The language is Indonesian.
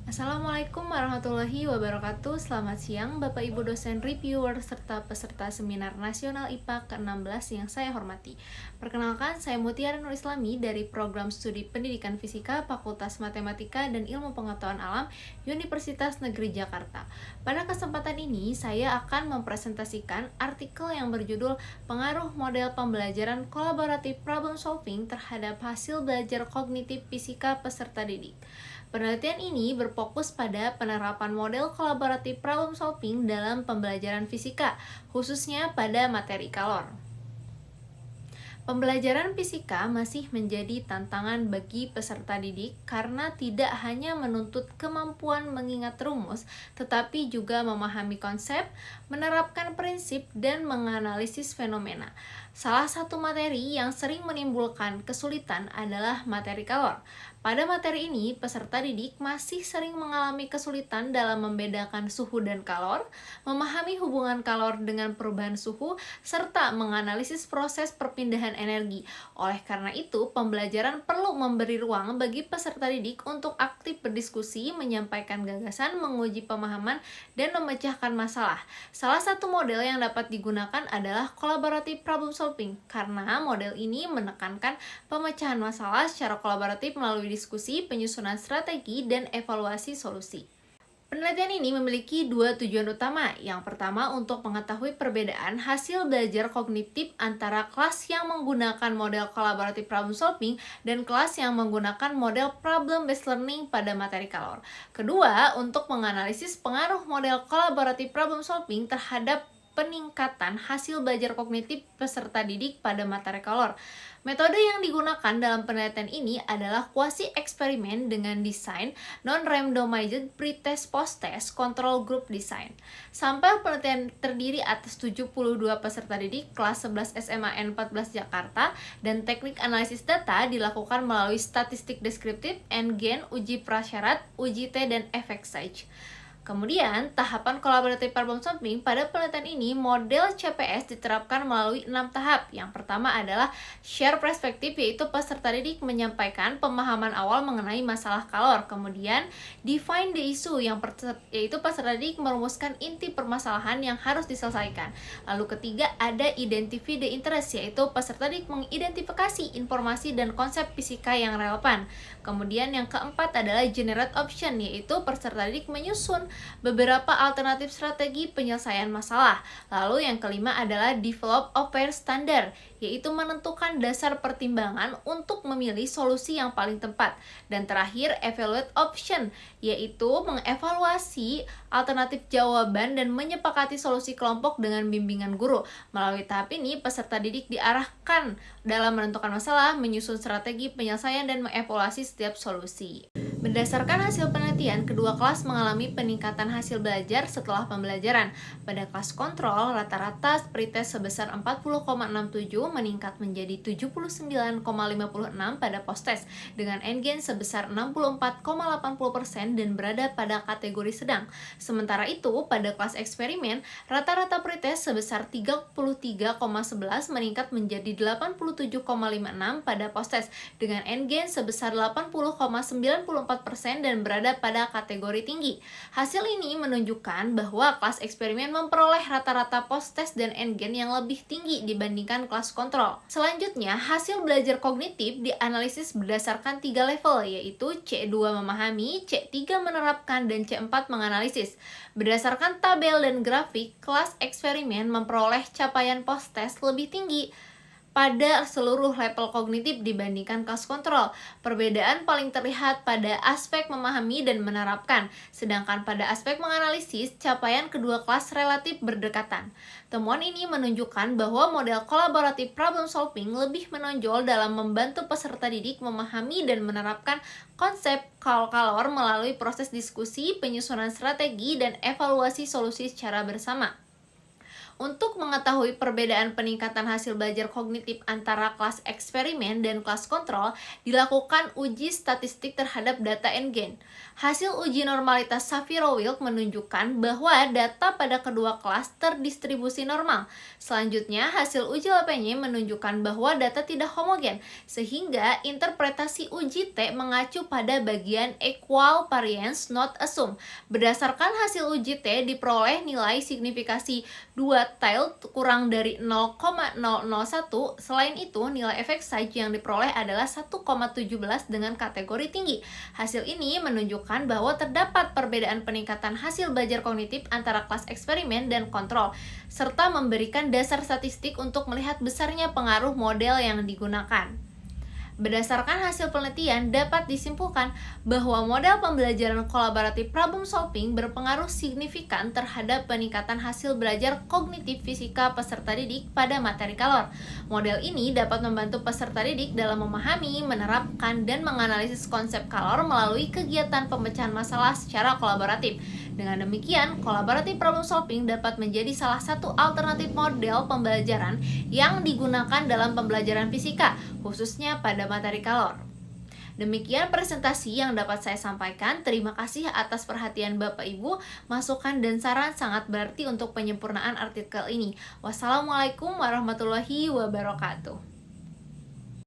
Assalamualaikum warahmatullahi wabarakatuh. Selamat siang Bapak Ibu dosen reviewer serta peserta seminar nasional IPA ke-16 yang saya hormati. Perkenalkan, saya Mutiara Nur Islami dari Program Studi Pendidikan Fisika Fakultas Matematika dan Ilmu Pengetahuan Alam Universitas Negeri Jakarta. Pada kesempatan ini, saya akan mempresentasikan artikel yang berjudul Pengaruh Model Pembelajaran Kolaboratif Problem Solving terhadap hasil belajar kognitif fisika peserta didik. Penelitian ini berfokus pada penerapan model kolaboratif problem solving dalam pembelajaran fisika, khususnya pada materi kalor. Pembelajaran fisika masih menjadi tantangan bagi peserta didik karena tidak hanya menuntut kemampuan mengingat rumus, tetapi juga memahami konsep, menerapkan prinsip, dan menganalisis fenomena. Salah satu materi yang sering menimbulkan kesulitan adalah materi kalor. Pada materi ini, peserta didik masih sering mengalami kesulitan dalam membedakan suhu dan kalor, memahami hubungan kalor dengan perubahan suhu, serta menganalisis proses perpindahan energi. Oleh karena itu, pembelajaran perlu memberi ruang bagi peserta didik untuk aktif berdiskusi, menyampaikan gagasan, menguji pemahaman, dan memecahkan masalah. Salah satu model yang dapat digunakan adalah collaborative problem solving, karena model ini menekankan pemecahan masalah secara kolaboratif melalui diskusi, penyusunan strategi, dan evaluasi solusi. Penelitian ini memiliki dua tujuan utama. Yang pertama, untuk mengetahui perbedaan hasil belajar kognitif antara kelas yang menggunakan model collaborative problem solving dan kelas yang menggunakan model problem based learning pada materi kalor. Kedua, untuk menganalisis pengaruh model collaborative problem solving terhadap peningkatan hasil belajar kognitif peserta didik pada materi kalor. Metode yang digunakan dalam penelitian ini adalah kuasi eksperimen dengan desain non-randomized pretest post-test control group design. Sampel penelitian terdiri atas 72 peserta didik kelas 11 SMAN 14 Jakarta dan teknik analisis data dilakukan melalui statistik deskriptif, NGen, uji prasyarat, uji T, dan efek Sage. Kemudian, tahapan collaborative problem solving pada penelitian ini model CPS diterapkan melalui 6 tahap. Yang pertama adalah share perspektif, yaitu peserta didik menyampaikan pemahaman awal mengenai masalah kalor. Kemudian, define the issue, yaitu peserta didik merumuskan inti permasalahan yang harus diselesaikan. Lalu ketiga ada identify the interest, yaitu peserta didik mengidentifikasi informasi dan konsep fisika yang relevan. Kemudian yang keempat adalah generate option, yaitu peserta didik menyusun beberapa alternatif strategi penyelesaian masalah. Lalu yang kelima adalah develop a fair standard, yaitu menentukan dasar pertimbangan untuk memilih solusi yang paling tepat. Dan terakhir, evaluate option, yaitu mengevaluasi alternatif jawaban dan menyepakati solusi kelompok dengan bimbingan guru. Melalui tahap ini, peserta didik diarahkan dalam menentukan masalah, menyusun strategi penyelesaian, dan mengevaluasi setiap solusi. Berdasarkan hasil penelitian, kedua kelas mengalami peningkatan hasil belajar setelah pembelajaran. Pada kelas kontrol, rata-rata pretest sebesar 40,67 meningkat menjadi 79,56 pada post-test, dengan NGen sebesar 64,80% dan berada pada kategori sedang. Sementara itu, pada kelas eksperimen, rata-rata pretest sebesar 33,11 meningkat menjadi 87,56 pada post-test, dengan NGen sebesar 80,94% dan berada pada kategori tinggi. Hasil ini menunjukkan bahwa kelas eksperimen memperoleh rata-rata post-test dan NGen yang lebih tinggi dibandingkan kelas kontrol. Selanjutnya, hasil belajar kognitif dianalisis berdasarkan 3 level, yaitu C2 memahami, C3 menerapkan, dan C4 menganalisis. Berdasarkan tabel dan grafik, kelas eksperimen memperoleh capaian post-test lebih tinggi pada seluruh level kognitif dibandingkan kelas kontrol. Perbedaan paling terlihat pada aspek memahami dan menerapkan, sedangkan pada aspek menganalisis, capaian kedua kelas relatif berdekatan. Temuan ini menunjukkan bahwa model collaborative problem solving lebih menonjol dalam membantu peserta didik memahami dan menerapkan konsep kalor melalui proses diskusi, penyusunan strategi, dan evaluasi solusi secara bersama. Untuk mengetahui perbedaan peningkatan hasil belajar kognitif antara kelas eksperimen dan kelas kontrol, dilakukan uji statistik terhadap data N-Gain. Hasil uji normalitas Shapiro-Wilk menunjukkan bahwa data pada kedua kelas terdistribusi normal. Selanjutnya, hasil uji Lafayette menunjukkan bahwa data tidak homogen, sehingga interpretasi uji T mengacu pada bagian equal variance not assumed. Berdasarkan hasil uji T, diperoleh nilai signifikasi 2 tail kurang dari 0,001. Selain itu, nilai efek size yang diperoleh adalah 1,17 dengan kategori tinggi. Hasil ini menunjukkan bahwa terdapat perbedaan peningkatan hasil belajar kognitif antara kelas eksperimen dan kontrol, serta memberikan dasar statistik untuk melihat besarnya pengaruh model yang digunakan. Berdasarkan hasil penelitian, dapat disimpulkan bahwa model pembelajaran kolaboratif problem solving berpengaruh signifikan terhadap peningkatan hasil belajar kognitif fisika peserta didik pada materi Kalor. Model ini dapat membantu peserta didik dalam memahami, menerapkan, dan menganalisis konsep Kalor melalui kegiatan pemecahan masalah secara kolaboratif. Dengan demikian, collaborative problem solving dapat menjadi salah satu alternatif model pembelajaran yang digunakan dalam pembelajaran fisika, khususnya pada materi Kalor. Demikian presentasi yang dapat saya sampaikan. Terima kasih atas perhatian Bapak Ibu. Masukan dan saran sangat berarti untuk penyempurnaan artikel ini. Wassalamualaikum warahmatullahi wabarakatuh.